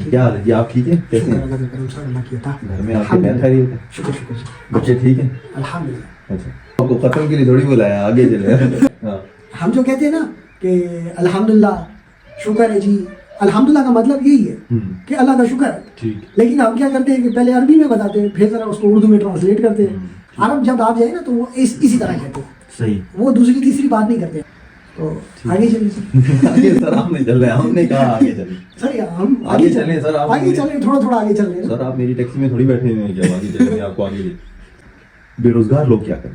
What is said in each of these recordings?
کیا حال ہے جی؟ آپ ٹھیک ہیں؟ کیسے ہیں؟ گھر میں آپ کے خیر خیریت ہے؟ شکر شکر جی بچے ٹھیک ہیں؟ الحمدللہ. اچھا، آپ کو ختم کے لیے تھوڑی بلایا، آگے چلے. ہاں ہم جو کہتے ہیں نا کہ الحمدللہ شکر ہے جی، الحمدللہ کا مطلب یہی ہے کہ اللہ کا شکر ہے. ٹھیک. لیکن ہم کیا کرتے ہیں کہ پہلے عربی میں بتاتے ہیں، پھر ذرا اس کو اردو میں ٹرانسلیٹ کرتے ہیں. عرب جب آپ جائیں نا تو وہ اسی طرح کہتے ہیں، صحیح. وہ دوسری تیسری بات نہیں کرتے. تو آگے چلیے آگے سر ہم نہیں چل رہے، ہم نے کہا آگے چلیں. سر. ہم آگے چلیں سر. آپ آگے چلیں، تھوڑا تھوڑا آگے چل رہے ہیں. سر آپ میری ٹیکسی میں تھوڑی بیٹھے ہوئے ہیں کیا آگے چلیں گے؟ آپ کو آگے بے روزگار لوگ کیا کریں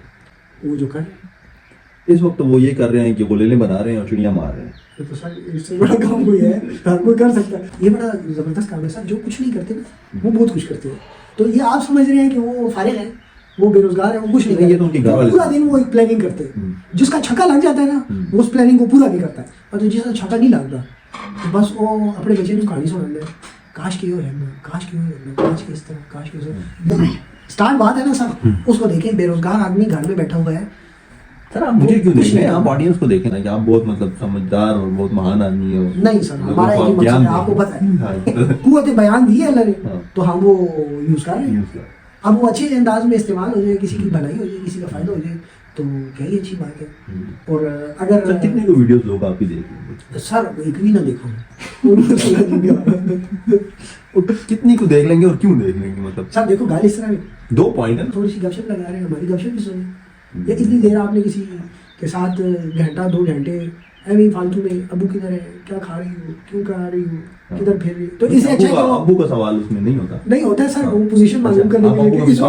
وہ جو کر اس وقت؟ وہ یہ کر رہے ہیں کہ غلیلیں بنا رہے ہیں اور چڑیاں مار رہے ہیں. تو سر اس سے بڑا کام کوئی ہے؟ ہر کوئی کر سکتا ہے. یہ بڑا زبردست کام ہے سر. جو کچھ نہیں کرتے نا وہ بہت کچھ کرتے ہیں. تو یہ آپ سمجھ رہے ہیں کہ وہ فارغ ہیں، وہ بے روزگار ہیں، وہ کچھ نہیں. یہ تو ان کے گھر والے پورا دن وہ ایک پلاننگ کرتے ہیں. جس کا چھکا لگ جاتا ہے نا وہ اس پلاننگ کو پورا نہیں کرتا ہے، اور جس کا چھکا نہیں لگتا تو بس وہ اپنے بچے کو کہانی سنا ہے، کاش کی ہو رہنا، کاش کی ہو رہنا، کاش کی اس طرح، کاش کی اس طرح. اسٹارٹ بات ہے نا سر، اس کو دیکھیں بے روزگار آدمی گھر میں بیٹھا ہوا ہے. سر آپ مجھے کیوں دیکھ رہے ہیں؟ آپ آڈینس کو دیکھیں نا کہ آپ بہت مطلب سمجھدار اور بہت مہان آدمی ہو. نہیں سر، ہمارا یہ مقصد ہے، آپ کو پتہ ہے قوت بیان دی ہے اللہ نے، تو ہم وہ یوز کر رہے ہیں. اب وہ اچھے انداز میں استعمال ہو جائے، کسی کی بھلائی ہو جائے، کسی کا فائدہ ہو جائے تو کیا ہی اچھی بات ہے. اور اگر کتنے کو ویڈیوز لوگ آپ کی دیکھ رہے ہیں سر ایک بھی نہ دیکھو کتنی کو دیکھ لیں گے اور کیوں دیکھ لیں گے؟ مطلب سر دیکھو گال اس طرح ہے، دو پوائنٹ ہے. تھوڑی سی گپ شپ لگا رہے ہیں، ہماری گپ شپ بھی سنیں. یا اتنی دیر آپ نے کسی کے ساتھ گھنٹہ 2 گھنٹے ایویں فالتو میں ابو کدھر ہے، کیا کھا رہی ہو، کیوں کھا رہی ہو، کدھر پھر رہی ہو، تو اس سے اچھا کہ ابو کا سوال اس میں نہیں ہوتا. نہیں ہوتا ہے سر. وہ پوزیشن معلوم کرنے کے لیے اس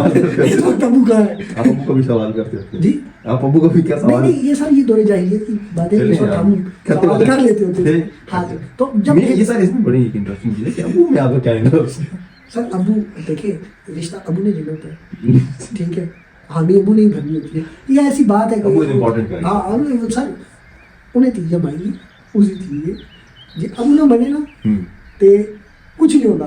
وقت ابو کا ہے. آپ ابو کا بھی سوال کرتے ہوتے جی آپ ابو کا بھی کیا سوال؟ نہیں یہ سر یہ دور جاہلیت کی باتیں اس وقت ہم سوال کر لیتے ہوتے ہیں. ہاں تو جب یہ سر اس میں بڑی ایک انٹرسٹنگ چیز ہے کہ ابو میں آپ کو کیا انٹرسٹ ہے؟ سر ابو دیکھیں رشتہ ابو نے جڑنا ہوتا ہے، ٹھیک ہے، ہمیں ابو نہیں بھرنی ہوتی ہے. یہ ایسی بات ہے کہ ہاں سر انہیں تیجا مائی اسی تھی جی ابو نہ بنے نا تو کچھ نہیں ہوتا.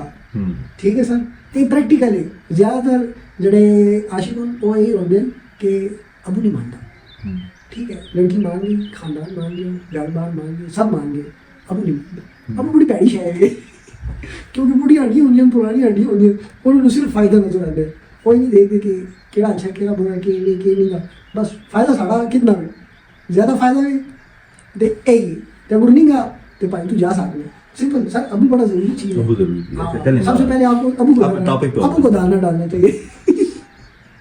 ٹھیک ہے سر. یہ پریکٹیکل ہے. زیادہ تر جڑے عاشق وہ یہی ہوتے ہیں کہ ابو نہیں مانتا. ٹھیک ہے، لڑکی مان گئی، خاندان مان گیا، گھر بار مان گئے، سب مان گئے، ابو نہیں مانتا. ابو بڑی پیڑی شاید ہے کیونکہ بڑی ہڈی ہوئی ہیں، پرانی ہڈی ہوئی ہیں، انہوں نے صرف فائدہ نظر آتا ہے. کوئی نہیں دیکھتے کہ کہڑا اچھا کہڑا برا، کہ نہیں کہ نہیں کا، بس فائدہ ساڑا کتنا ہے، زیادہ فائدہ ہے دے اے جب نہیں گا تو بھائی تو جا سکتے ہیں. سمپل سر. ابو بڑا ضروری چیز ہے. سب سے پہلے آپ کو ابو کو دانا ڈالنا چاہیے.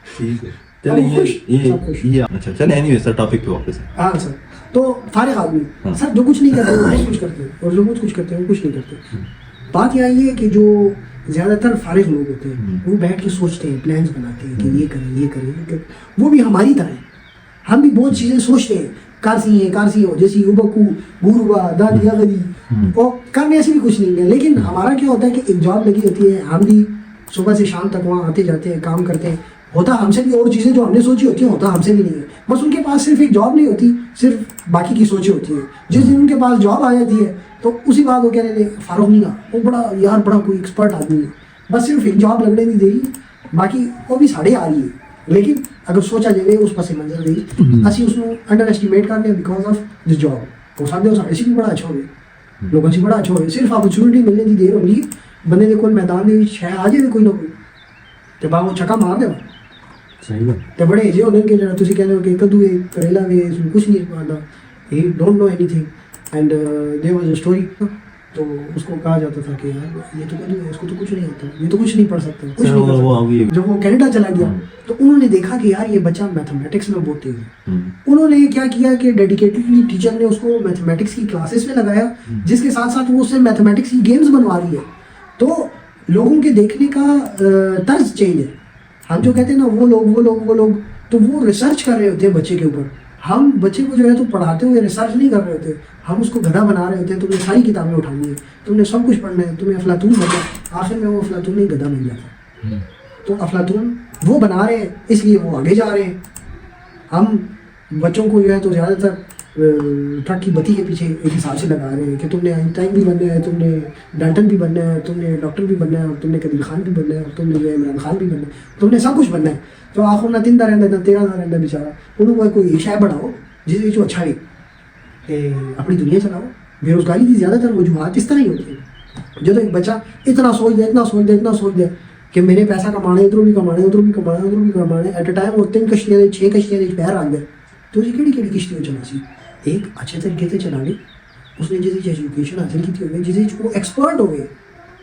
ٹھیک ہے چلیے یہ اچھا چلیں اینی وے سر ٹاپک پہ واپس. ہاں سر. تو فارغ آدمی سر جو کچھ نہیں کرتے وہ بہت کچھ کرتے ہیں، اور جو کچھ کرتے ہیں وہ کچھ نہیں کرتے. بات یہاں یہ ہے کہ جو زیادہ تر فارغ لوگ ہوتے ہیں وہ بیٹھ کے سوچتے ہیں، پلانس بناتے ہیں کہ یہ کریں یہ کریں یہ کریں. وہ بھی ہماری طرح ہیں، ہم بھی بہت چیزیں سوچتے ہیں. کارسی ہو جیسی ابکو گوروا دادیا غدی اور کرنے ایسے بھی کچھ نہیں ہے. لیکن ہمارا کیا ہوتا ہے کہ ایک جاب لگی ہوتی ہے، ہم بھی صبح سے شام تک وہاں آتے جاتے ہیں، کام کرتے ہیں. ہوتا ہم سے بھی اور چیزیں جو ہم نے سوچی ہوتی ہیں، ہوتا ہم سے بھی نہیں ہے. بس ان کے پاس صرف ایک جاب نہیں ہوتی، صرف باقی کی سوچیں ہوتی ہیں. جس دن ان کے پاس جاب آ جاتی ہے تو اسی بات وہ کہنے لگے فاروق نہیں گا وہ بڑا یار بڑا کوئی ایکسپرٹ آدمی ہے، بس صرف ایک جاب لگنے نہیں دے رہی، باقی وہ بھی ساڑھے آ رہی ہے. لیکن اگر سوچا جائے اس پس منظر دی اسی اس کو انڈر ایسٹیمیٹ کرتے ہیں بیکاز آف دس جاب. ہو سکتے ہو ساڑھے سے بھی بڑا اچھا ہوئے، لوگوں سے بڑا اچھا ہوئے. صرف اپرچونٹی ملنے کی دیر ہوگی، بندے کے کوئی میدان میں شہ آ جائے کوئی نہ کوئی تو باغ وہ چھکا مار دے. تو بڑے ایجے ہونے کے جب تھی کہتے ہو کہ کدو کریلا میں اس میں کچھ نہیں آتا، he don't know anything. And there was a story. تو اس کو کہا جاتا تھا کہ یار یہ تو کدو ہے، اس کو تو کچھ نہیں آتا، یہ تو کچھ نہیں پڑھ سکتا، کچھ نہیں کر سکتا. جب وہ کینیڈا چلا گیا تو انہوں نے دیکھا کہ یار یہ بچہ میتھمیٹکس میں بہت تیز ہے. انہوں نے کیا کیا کہ ڈیڈیکیٹڈلی ٹیچر نے اس کو میتھمیٹکس کی کلاسز میں لگایا، جس کے ساتھ ساتھ وہ اس سے میتھمیٹکس کی گیمز بنوا رہی ہے. تو لوگوں کے دیکھنے کا طرز چینج ہے. ہم جو کہتے ہیں نا وہ لوگ تو وہ ریسرچ کر رہے ہوتے ہیں بچے کے اوپر. ہم بچے کو جو ہے تو پڑھاتے ہوئے ریسرچ نہیں کر رہے ہوتے، ہم اس کو گدھا بنا رہے ہوتے ہیں. تم نے ساری کتابیں اٹھانی ہے، تم نے سب کچھ پڑھنا ہے، تمہیں افلاطون بنا. آخر میں وہ افلاطون نہیں گدھا بن جاتا. تو افلاطون وہ بنا رہے ہیں اس لیے وہ آگے جا رہے ہیں. ہم بچوں کو جو ہے تو زیادہ تر ٹرک کی بتی کے پیچھے ایک حساب سے لگا رہے ہیں کہ تم نے آئنسٹائن بھی بننا ہے، تم نے ڈالٹن بھی بننا ہے، تم نے ڈاکٹر بھی بننا ہے، اور تم نے قدیر خان بھی بننا ہے، اور تم نے عمران خان بھی بننا ہے، تم نے سب کچھ بننا ہے. تو آخر نہ 3 رہتا نہ 13 رہتا بیچارہ. انہوں کو کوئی شے بڑھاؤ جس جو اچھا ہے کہ اپنی دنیا چلاؤ. بے روزگاری کی زیادہ تر وجوہات اس طرح ہی ہوتی ہیں. جو تو ایک بچہ اتنا سوچ دے کہ میں نے پیسہ کمانا ہے, ادھر بھی کمانا ہے, ایٹ اے ٹائم وہ 3 کشتیاں 6 کشتیاں پیر رکھ دے تو اسی کہڑی کشتیاں چلا سی ایک اچھے طریقے سے چلا لے, اس نے جس ایجوکیشن حاصل کی ہوگی, جس وہ ایکسپرٹ ہو گئے.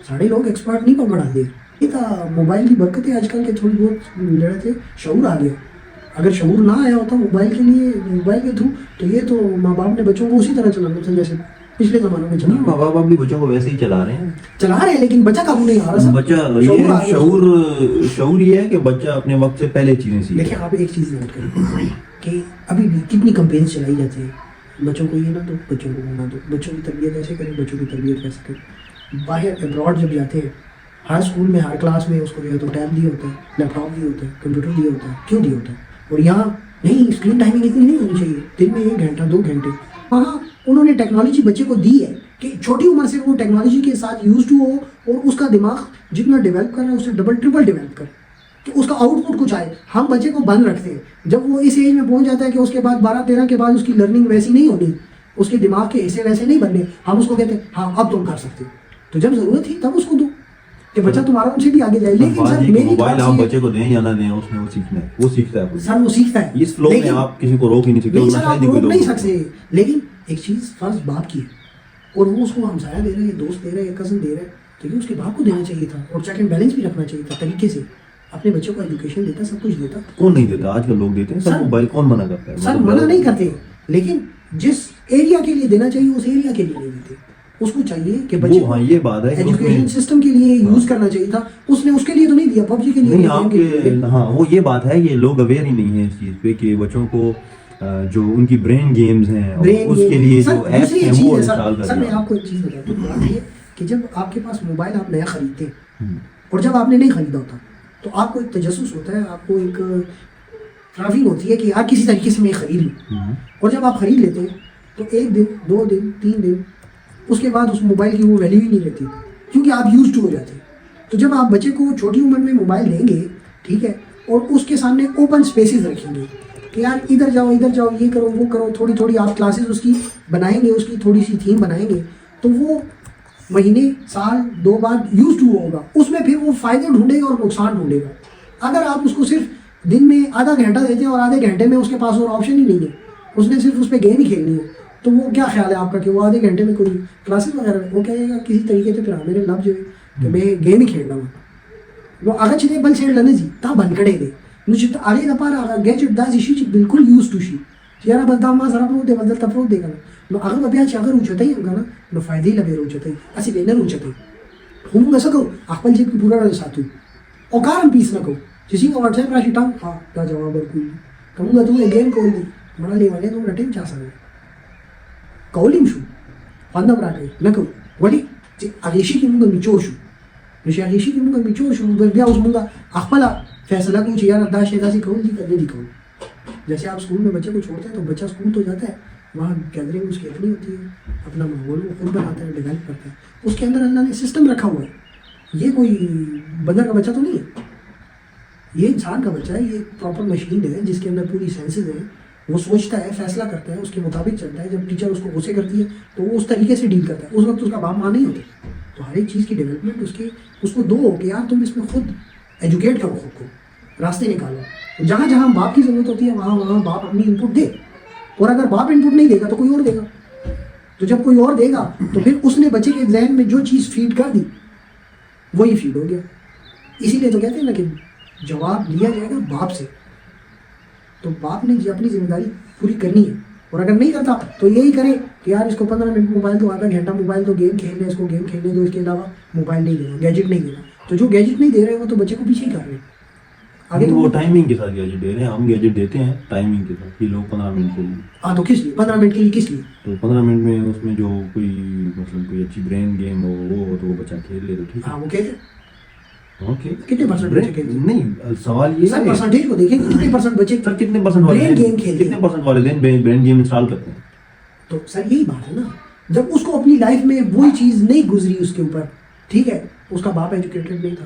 سارے لوگ ایکسپرٹ نہیں پڑھا دے. یہ تو موبائل کی برکت ہے آج کل کے, تھوڑی بہت جڑے تھے شعور آ گیا. اگر شعور نہ آیا ہوتا موبائل کے تھرو تو یہ تو ماں باپ نے بچوں کو اسی طرح چلانا تھا جیسے پچھلے زمانوں میں چلا. ماں باپ بھی بچوں کو ویسے ہی چلا رہے ہیں لیکن بچہ قابو نہیں آ رہا. بچہ یہ شعور یہ ہے کہ بچہ اپنے وقت سے پہلے چیزیں سیکھے. دیکھیں آپ ایک چیز نوٹ کریں کہ ابھی بھی کتنی کمپینس چلائی جاتی ہیں, بچوں کو یہ نہ دو, بچوں کو وہ نہ دو, بچوں کی تربیت ایسے کریں, بچوں کی تربیت ویسے کریں. باہر ابراڈ جب جاتے ہیں ہر اسکول میں ہر کلاس میں اس کو جو ہے تو ٹیب دیا ہوتا ہے, لیپ ٹاپ دیا ہوتا ہے, کمپیوٹر دیا ہوتا ہے. کیوں دیا ہوتا ہے؟ اور یہاں نہیں, اسکرین ٹائمنگ اتنی نہیں ہونی چاہیے, دن میں 1 گھنٹہ 2 گھنٹے. وہاں انہوں نے ٹیکنالوجی بچے کو دی ہے کہ چھوٹی عمر سے وہ ٹیکنالوجی کے ساتھ یوز ٹو ہو اور اس کا دماغ جتنا ڈیولپ کر رہا ہے اس سے ڈبل ٹرپل ڈیولپ کر کہ اس کا آؤٹ پٹ کچھ آئے. ہم بچے کو بند رکھتے ہیں, جب وہ اس ایج میں پہنچ جاتا ہے کہ اس کے بعد 12-13 کے بعد اس کی لرننگ ویسی نہیں ہونی, اس کے دماغ کے حصے ویسے نہیں بننے, ہم اس کو کہتے ہیں ہاں اب تم کر سکتے. تو جب ضرورت تھی تب اس کو دو کہ بچہ تمہارا ان سے بھی آگے جائے. لیکن سر میری موبائل آپ بچے کو دیں یا نہ دیں, اس میں وہ سیکھنا ہے, وہ سیکھتا ہے سر, وہ سیکھتا ہے. اس فلو میں آپ کسی کو روک ہی نہیں سکتے. نہیں سر, آپ روک نہیں سکتے. لیکن ایک چیز فرض باپ کی ہے اور وہ اس کو ہمسایہ دے رہا ہے, دوست دے رہا ہے, یا کزن دے رہا ہے, تو یہ اس کے باپ کو دینا چاہیے تھا اور چیک اینڈ بیلنس بھی رکھنا چاہیے تھا طریقے سے. اپنے بچوں کو ایجوکیشن دیتا, سب کچھ دیتا. کون نہیں دیتا؟ آج کل لوگ دیتے ہیں سر. موبائل کون منع کرتا ہے؟ سر منع نہیں کرتے, لیکن جس ایریا کے لیے دینا چاہیے اس ایریا کے لیے نہیں دیتے. اس کو چاہیے کہ بچے ہاں یہ بات ہے ایجوکیشن سسٹم کے لیے یوز کرنا چاہیے تھا. اس نے اس کے لیے تو نہیں دیا, پب جی کے لیے نہیں. آپ کے ہاں وہ یہ بات ہے, یہ لوگ اویئر ہی نہیں ہیں اس چیز پہ کہ بچوں کو جو ان کی برین گیمز ہیں اس کے لیے جو ایپس ہیں وہ انسٹال کرنا. سر میں آپ کو ایک چیز بتاتا ہوں, بات یہ کہ جب آپ کے پاس موبائل آپ نیا خریدتے ہیں اور جب آپ نے نہیں خریدا ہوتا تو آپ کو ایک تجسس ہوتا ہے, آپ کو ایک کرافنگ ہوتی ہے کہ یار کسی طریقے سے میں خرید لوں. اور جب آپ خرید لیتے ہیں تو 1 دن 2 دن 3 دن اس کے بعد اس موبائل کی وہ ویلیو ہی نہیں رہتی کیونکہ آپ یوز ٹو ہو جاتے ہیں. تو جب آپ بچے کو چھوٹی عمر میں موبائل دیں گے, ٹھیک ہے, اور اس کے سامنے اوپن اسپیسز رکھیں گے کہ یار ادھر جاؤ یہ کرو وہ کرو, تھوڑی آپ کلاسز اس کی بنائیں گے, اس کی تھوڑی سی تھیم بنائیں گے, تو وہ مہینے سال 2 بعد یوز ٹو ہوگا. اس میں پھر وہ فائدے ڈھونڈے گا اور نقصان ڈھونڈے گا. اگر آپ اس کو صرف دن میں آدھا گھنٹہ دیتے ہیں اور آدھے گھنٹے میں اس کے پاس اور آپشن ہی نہیں ہے, اس نے صرف اس پہ گیم ہی کھیلنی ہے, تو وہ کیا خیال ہے آپ کا کہ وہ آدھے گھنٹے میں کوئی کلاسز وغیرہ وہ کہے گا کسی طریقے سے پھر میرے لفظ جو ہے کہ میں گیم ہی کھیلنا ہوں. وہ اگر چلے بل چھیڑ لینے جی تا بن کڑے دے مجھے آگے نہ پا رہا گیجٹ دا شی بالکل یوز ٹو شی یار بندہ ما سر دے بدل تفرو دے گا نو اگر بیا اگر اوچته یم کنه نو فائدې لبه اوچته اسی به نه اوچته هم نو سکو خپل چې پورا ساتو او کارم پیس نکو چې څنګه واتس اپ راشي ټام ها دا جواب ورکوي کومه ته گیم کولی مړه لیواله نو رټیم چا سره کولیم شو باندې راټي نکو وړي چې هغه شي کې موږ میچو شو نو چې هغه شي کې موږ میچو شو بیا اوس موږ خپل فیصلہ کو چې یار دا شي داسې کول دي کړي دي کول. جیسے آپ اسکول میں بچے کو چھوڑتے ہیں تو بچہ اسکول تو جاتا ہے, وہاں گیدرنگ اس کی اتنی ہوتی ہے, اپنا ماحول وہ خود بناتا ہے, ڈیولپ کرتا ہے, اس کے اندر اللہ نے سسٹم رکھا ہوا ہے. یہ کوئی بندر کا بچہ تو نہیں ہے, یہ انسان کا بچہ ہے, یہ پراپر مشین ہے جس کے اندر پوری سینسز ہیں, وہ سوچتا ہے, فیصلہ کرتا ہے, اس کے مطابق چلتا ہے. جب ٹیچر اس کو غصے کرتی ہے تو وہ اس طریقے سے ڈیل کرتا ہے, اس وقت اس کا باپ ماں نہیں ہوتا. تو ہر ایک چیز کی ڈیولپمنٹ اس کو دو ہو کہ یار تم اس میں خود ایجوکیٹ کرو, خود کو راستے نکالو. جہاں جہاں باپ کی ضرورت ہوتی ہے وہاں باپ اپنی ان پٹ دے, اور اگر باپ ان پٹ نہیں دے گا تو کوئی اور دے گا. تو جب کوئی اور دے گا تو پھر اس نے بچے کے ذہن میں جو چیز فیڈ کر دی وہی فیڈ ہو گیا. اسی لیے تو کہتے ہیں نا کہ جواب لیا جائے گا باپ سے. تو باپ نے اپنی ذمہ داری پوری کرنی ہے, اور اگر نہیں کرتا تو یہی کرے کہ یار اس کو 15 منٹ موبائل دو, آدھا گھنٹہ موبائل دو, گیم کھیلنے, اس کو گیم کھیلنے دو, اس کے علاوہ موبائل نہیں دینا, گیجٹ نہیں دینا. تو جو گیجٹ نہیں دے رہے وہ تو بچے کو پیچھے ہی کر رہے ہیں. آگے تو وہ ٹائمنگ کے ساتھ گیجٹ دے رہے ہیں, ہم گیجٹ دیتے ہیں ٹائمنگ کے ساتھ. یہ لوگ 15 منٹ کے لیے, ہاں تو کس لیے 15 منٹ کے لیے, کس لیے؟ تو 15 منٹ میں اس میں جو کوئی مطلب کوئی اچھی برین گیم ہو وہ ہو تو وہ بچہ کھیل لے تو ٹھیک ہے. ہاں وہ کہتے اوکے کتنے پرسنٹ بچے کھیلتے ہیں؟ نہیں سوال یہ سر پرسنٹیج کو دیکھیں کتنے پرسنٹ بچے سر کتنے پرسنٹ والدین گیم کھیلتے ہیں, کتنے پرسنٹ والدین برین گیم انسٹال کرتے ہیں. تو سر یہی بات ہے نا, جب اس کو اپنی لائف میں وہی چیز نہیں گزری اس کے اوپر, ٹھیک ہے, اس کا باپ ایجوکیٹڈ نہیں تھا,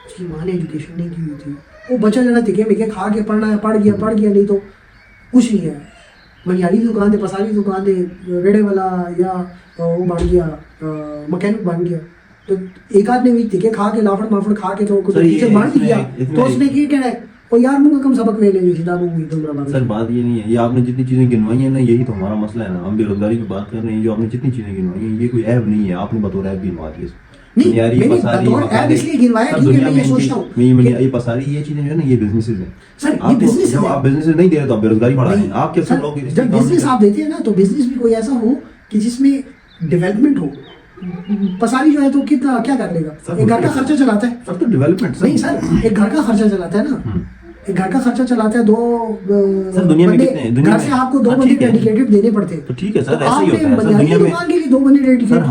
اس کی ماں نے ایجوکیشن نہیں کی ہوئی تھی, وہ بچہ جو ہے تکے مکے کھا کے پڑھنا ہے, پڑھ گیا نہیں تو کچھ نہیں ہے. منیاری کی دکان دے, پساری کی دکان دے, ریڑے والا یا وہ بن گیا مکینک بن گیا, تو ایک آدھ نے بھی تکے کھا کے لافڑ مافڑ کھا کے تو سر یہ ٹیچر مار دیا تو اس نے یہ کہنا ہے وہ یار منہ کا کم سبق لے لیں کتابوں کی تمہارا سر بات یہ نہیں ہے، یہ آپ نے جتنی چیزیں گنوائی ہیں نا یہی تو ہمارا مسئلہ ہے نا، ہم بے روزگاری کی بات کر رہے ہیں، جو آپ نے جتنی چیزیں گنوائی ہیں یہ کوئی عیب نہیں ہے، آپ نے بطور عیب گنوا دی نہیں میں نے بطور عیب اس لیے گنوایا کیونکہ میں یہ سوچتا ہوں یہ پساری یہ چیزیں جو ہے نا یہ بزنسز ہیں سر، یہ بزنس جب آپ بزنس نہیں دے رہے تو آپ بے روزگاری بڑھا رہے ہیں، آپ کیسے لوگ جب بزنس آپ دیتے ہیں نا تو بزنس بھی کوئی ایسا ہو کہ جس میں ڈیولپمنٹ ہو. پساری جو ہے تو کتنا کیا کر لے گا؟ ایک گھر کا خرچہ چلاتا ہے سب تو ڈیولپمنٹ نہیں سر، ایک گھر کا خرچہ چلاتا ہے نا، ایک گھر کا خرچہ چلاتا ہے، دو دنیا میں کتنے گھر سے آپ کو 2 بندے ڈیڈیکیٹڈ دینے پڑتے ہیں. تو ٹھیک ہے سر، ایسا ہی ہوتا ہے سر دنیا میں. کے لیے 2 بندے ڈیڈیکیٹڈ سر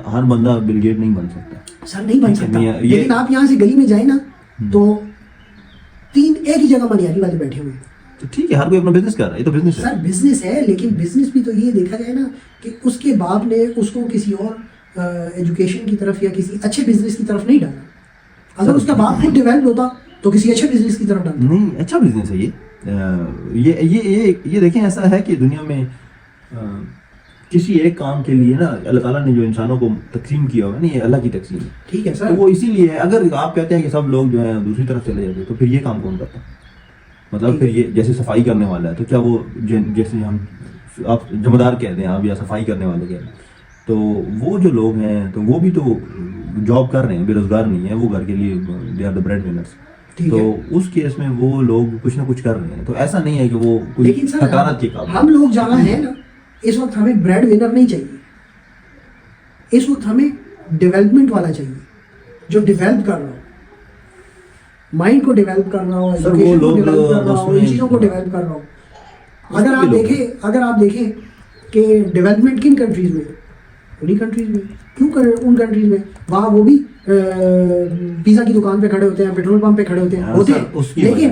ہر بندہ بل گیٹ نہیں بن سکتا سر، نہیں بن سکتا. لیکن آپ یہاں سے گلی میں جائیں نا تو 3 ایک ہی جگہ منیاری والے بیٹھے ہوئے ہیں. تو ٹھیک ہے، ہر کوئی اپنا بزنس کر رہا ہے، یہ تو بزنس ہے سر، بزنس ہے، لیکن بزنس بھی تو یہ دیکھا جائے نا کہ اس کے باپ نے اس کو کسی اور ایجوکیشن کی طرف یا کسی اچھے بزنس کی طرف نہیں ڈالا. اگر اس کا باپ خود ڈیولپ ہوتا تو کسی اچھے بزنس کی طرف ڈالتا. نہیں، اچھا بزنس ہے یہ دیکھیں ایسا ہے کہ دنیا میں کسی ایک کام کے لیے نا اللہ تعالیٰ نے جو انسانوں کو تقسیم کیا ہوگا نا یہ اللہ کی تقسیم ہے. ٹھیک ہے سر، تو وہ اسی لیے ہے. اگر آپ کہتے ہیں کہ سب لوگ جو ہیں دوسری طرف چلے جاتے تو پھر یہ کام کون کرتا؟ مطلب پھر یہ جیسے صفائی کرنے والا ہے تو کیا وہ جیسے ہم آپ جمعدار کہتے ہیں آپ یا صفائی کرنے والے کہتے ہیں تو وہ جو لوگ ہیں تو وہ بھی تو جاب کر رہے ہیں، بے روزگار نہیں ہیں، وہ گھر کے لیے they are the breadwinners. تو اس کیس میں وہ لوگ کچھ نہ کچھ کر رہے ہیں. تو ایسا نہیں ہے کہ وہ کوئی حقارت کے قابل. ہم لوگ جہاں ہیں نا اس وقت ہمیں بریڈ ونر نہیں چاہیے، اس وقت ہمیں ڈیولپمنٹ والا چاہیے جو ڈیولپ کر رہا ہو، مائنڈ کو ڈیولپ کر رہا ہو، ایجوکیشن کو ڈیولپ کر رہا ہو، ان چیزوں کو ڈیولپ کر رہا ہو. اگر آپ دیکھیں کہ ڈیولپمنٹ کن کنٹریز میں، انہی کنٹریز میں. کیوں کر ان کنٹریز میں وہاں وہ بھی پیزا کی دکان پہ کھڑے ہوتے ہیں، پیٹرول پمپ پہ کھڑے ہوتے ہیں لیکن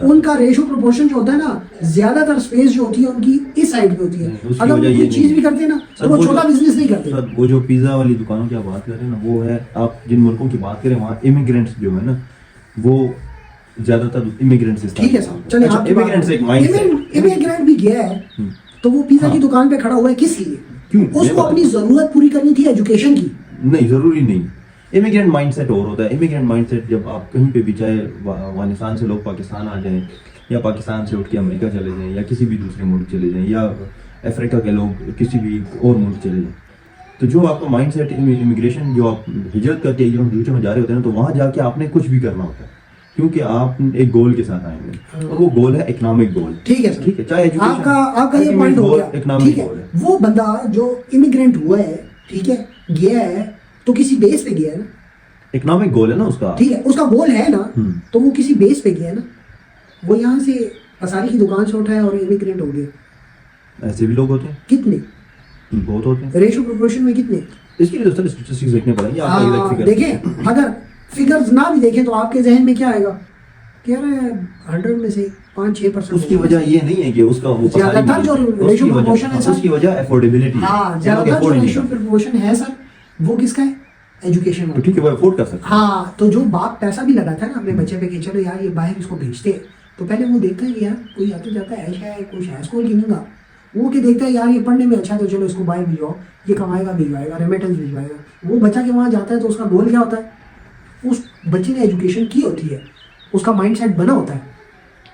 ان کا ریشو پروپورشن جو ہوتا ہے نا، زیادہ تر اسپیس جو ہوتی ہے ان کی اس سائڈ پہ ہوتی ہے. اگر وہ کوئی چیز بھی کرتے ہیں نا تو وہ چھوٹا بزنس نہیں کرتے. وہ جو پیزا والی دکانوں کی آپ بات کر رہے ہیں نا وہ ہے، آپ جن ملکوں کی بات کریں وہاں امیگرینٹس جو ہے نا وہ زیادہ تر امیگرینٹس. ٹھیک ہے سر، چلیں امیگرینٹ بھی گیا ہے تو وہ پیزا کی دکان پہ کھڑا ہوا ہے کس لیے؟ اس کو اپنی ضرورت پوری کرنی تھی ایجوکیشن کی. نہیں، ضروری نہیں. امیگرینٹ مائنڈ سیٹ اور ہوتا ہے. امیگرینٹ مائنڈ سیٹ جب آپ کہیں پہ بھی چاہے افغانستان سے لوگ پاکستان آ جائیں یا پاکستان سے اٹھ کے امریکہ چلے جائیں یا کسی بھی دوسرے ملک چلے جائیں یا افریقہ کے لوگ کسی بھی اور ملک چلے جائیں، تو جو آپ کا مائنڈ سیٹ امیگریشن جو آپ ہجرت کر کے دوسرے میں جا رہے ہوتے ہیں تو وہاں جا کے آپ نے کچھ بھی کرنا ہوتا ہے کیونکہ آپ ایک گول کے ساتھ آئیں گے اور وہ گول ہے اکنامک گول. ٹھیک ہے ٹھیک ہے، چاہے آپ کا یہ پوائنٹ ہو گیا. اکنامک گول ہے. وہ بندہ جو امیگرینٹ ہوا ہے، ٹھیک ہے، گیا ہے تو کسی بیس پہ گیا ہے نا، اکنامک گول ہے نا اس کا. ٹھیک ہے، اس کا گول ہے نا تو وہ کسی بیس پہ گیا ہے نا. وہ یہاں سے پساری کی دکان سے اٹھا ہے اور امیگرینٹ ہو گیا. ایسے بھی لوگ ہوتے ہیں، کتنے بہت ہوتے ہیں. ریشو پروپورشن میں کتنے؟ اس کے لیے سر اسٹیٹسٹکس دیکھنے پڑیں گے. آپ دیکھیں، اگر فگرز نہ بھی دیکھیں تو آپ کے ذہن میں کیا آئے گا کہ یار 100 میں سے 5-6%. اس کی وجہ یہ نہیں ہے کہ اس کا وہ زیادہ تر جو ریشو پروپورشن ہے سر، اس کی وجہ افورڈیبلٹی. ہاں، زیادہ تر جو ریشو پروپورشن ہے سر وہ کس کا ہے؟ ایجوکیشن. تو ٹھیک ہے وہ افورڈ کر سکتے. ہاں، تو جو باپ پیسہ بھی لگاتا ہے نا اپنے بچے پہ کہ چلو یار یہ باہر اس کو بھیجتے ہیں، تو پہلے وہ دیکھتا ہے کہ یار کوئی آتا جاتا ہے ایشا ہے، کوئی ہائی اسکول کینوں گا، وہ کہ دیکھتا ہے یار یہ پڑھنے میں اچھا تو چلو اس کو باہر بھیجواؤ، یہ کمائے گا بھیجوائے گا، ریمیٹنس بھیجوائے گا. وہ بچہ کے وہاں جاتا ہے تو اس کا گول کیا ہوتا ہے؟ اس بچے نے ایجوکیشن کی ہوتی ہے، اس کا مائنڈ سیٹ بنا ہوتا ہے،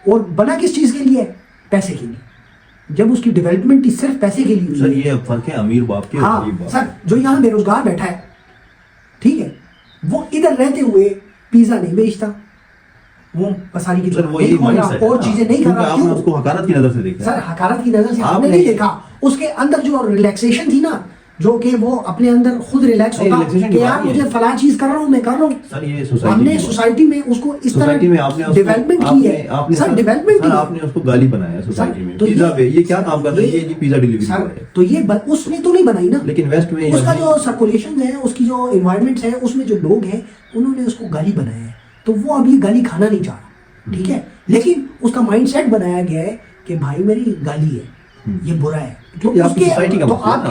اور بنا کس چیز کے لیے؟ پیسے کے لیے. جب اس کی ڈیولپمنٹ صرف پیسے کے لیے. سر یہ فرق ہے امیر باپ کے. ہاں سر، جو یہاں بے روزگار بیٹھا ہے، ٹھیک ہے، وہ ادھر رہتے ہوئے پیزا نہیں بیچتا، وہ پساری کی اور چیزیں نہیں کر رہا. آپ نے اس کو حقارت کی نظر سے دیکھا. سر حقارت کی نظر سے آپ نے نہیں دیکھا، اس کے اندر جو ریلیکسیشن تھی نا، جو کہ وہ اپنے اندر خود ریلیکس ہوتا کہ یار مجھے فلاں چیز کر رہا ہوں، میں کر رہا ہوں. سر یہ ہم نے سوسائٹی میں اس کو اس طرح ڈیولپمنٹ کی ہے. سر ڈیولپمنٹ کی، آپ نے اس کو گالی بنایا سوسائٹی میں. پیزا پہ یہ کیا کام کر رہے ہیں؟ یہ پیزا ڈیلیوری کر رہے ہیں. تو یہ اس نے تو نہیں بنائی نا، لیکن ویسٹ میں اس کا جو سرکولیشن ہے، اس کی جو انوائرمنٹ ہے، اس میں جو لوگ ہیں انہوں نے اس کو گالی بنایا ہے، تو وہ اب یہ گالی کھانا نہیں چاہ رہا. ٹھیک ہے، لیکن اس کا مائنڈ سیٹ بنایا گیا ہے کہ بھائی میری گالی ہے، یہ برا ہے. تو آپ کی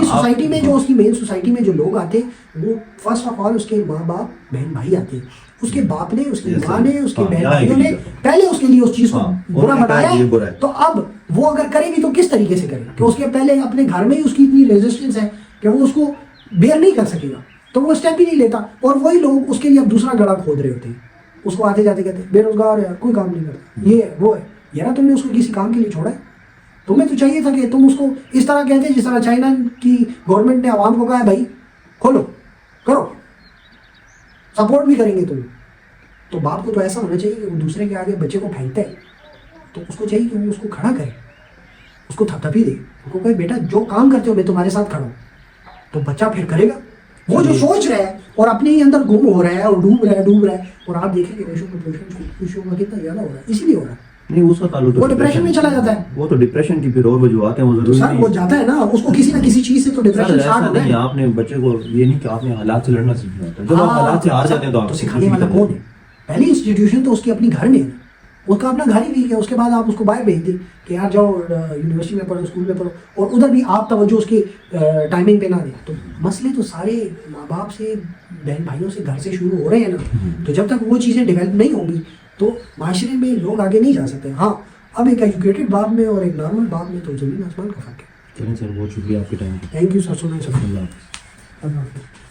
سوسائٹی میں جو اس کی مین سوسائٹی میں جو لوگ آتے ہیں وہ فرسٹ آف آل اس کے ماں باپ بہن بھائی آتے ہیں. اس کے باپ نے، اس کی ماں نے، اس کے بہن بھائیوں نے پہلے اس کے لیے اس چیز کو برا بنایا ہے. تو اب وہ اگر کرے گی تو کس طریقے سے کرے گی کہ اس کے پہلے اپنے گھر میں ہی اس کی اتنی ریزسٹنس ہے کہ وہ اس کو بیئر نہیں کر سکے گا. تو وہ اسٹیپ ہی نہیں لیتا. اور وہی لوگ اس کے لیے اب دوسرا گڑھا کھود رہے ہوتے ہیں, اس کو آتے جاتے کہتے ہیں بے روزگار ہے, کوئی کام نہیں کرتا, یہ ہے وہ ہے. یار تم نے اس کو کسی کام کے لیے چھوڑا ہے؟ تمہیں تو چاہیے تھا کہ تم اس کو اس طرح کہتے جس طرح چائنا کی گورنمنٹ نے عوام کو کہا ہے بھائی کھولو کرو, سپورٹ بھی کریں گے تمہیں. تو باپ کو تو ایسا ہونا چاہیے کہ وہ دوسرے کے آگے بچے کو پھینکتا ہے تو اس کو چاہیے کہ وہ اس کو کھڑا کرے, اس کو تھپ تھپی دے, اس کو کہے بیٹا جو کام کرتے ہو میں تمہارے ساتھ کھڑا ہوں. تو بچہ پھر کرے گا. وہ جو سوچ رہا ہے اور اپنے ہی اندر گم ہو رہا ہے اور ڈوب رہا ہے اور آپ دیکھیں کہ دیشوں میں خوشیوں کا کتنا زیادہ ہو رہا ہے, اسی لیے ہو رہا ہے. نہیں اس کا تعلق وہ ڈپریشن میں چلا جاتا ہے. وہ تو ڈپریشن کی پھر اور وجوہات ہیں, وہ ضروری سر وہ جاتا ہے نا, اس کو کسی نہ کسی چیز سے تو ڈپریشن اسٹارٹ ہو رہا ہے. آپ نے بچے کو یہ نہیں کہ آپ نے حالات سے لڑنا سیکھنا ہوتا ہے, جب آپ حالات سے ہار جاتے ہیں تو آپ سکھانے والا کون ہے؟ پہلی انسٹیٹیوشن تو اس کی اپنی گھر میں ہے, اس کا اپنا گھر ہی ویک ہے. اس کے بعد آپ اس کو باہر بھیج دیں کہ یار جاؤ یونیورسٹی میں پڑھو, اسکول میں پڑھو, اور ادھر بھی آپ توجہ اس کی ٹائمنگ پہ نہ دیں. تو مسئلے تو سارے ماں باپ سے, بہن بھائیوں سے, گھر سے شروع ہو رہے ہیں نا. تو جب تک وہ چیزیں ڈیولپ نہیں ہوں گی تو معاشرے میں لوگ آگے نہیں جا سکتے. ہاں اب ایک ایجوکیٹڈ باپ میں اور ایک نارمل باپ میں تو زمین آسمان کا فرق ہے. چلیں سر, بہت شکریہ آپ کے ٹائم. تھینک یو سر, سو مچ. اللہ حافظ. اللہ حافظ.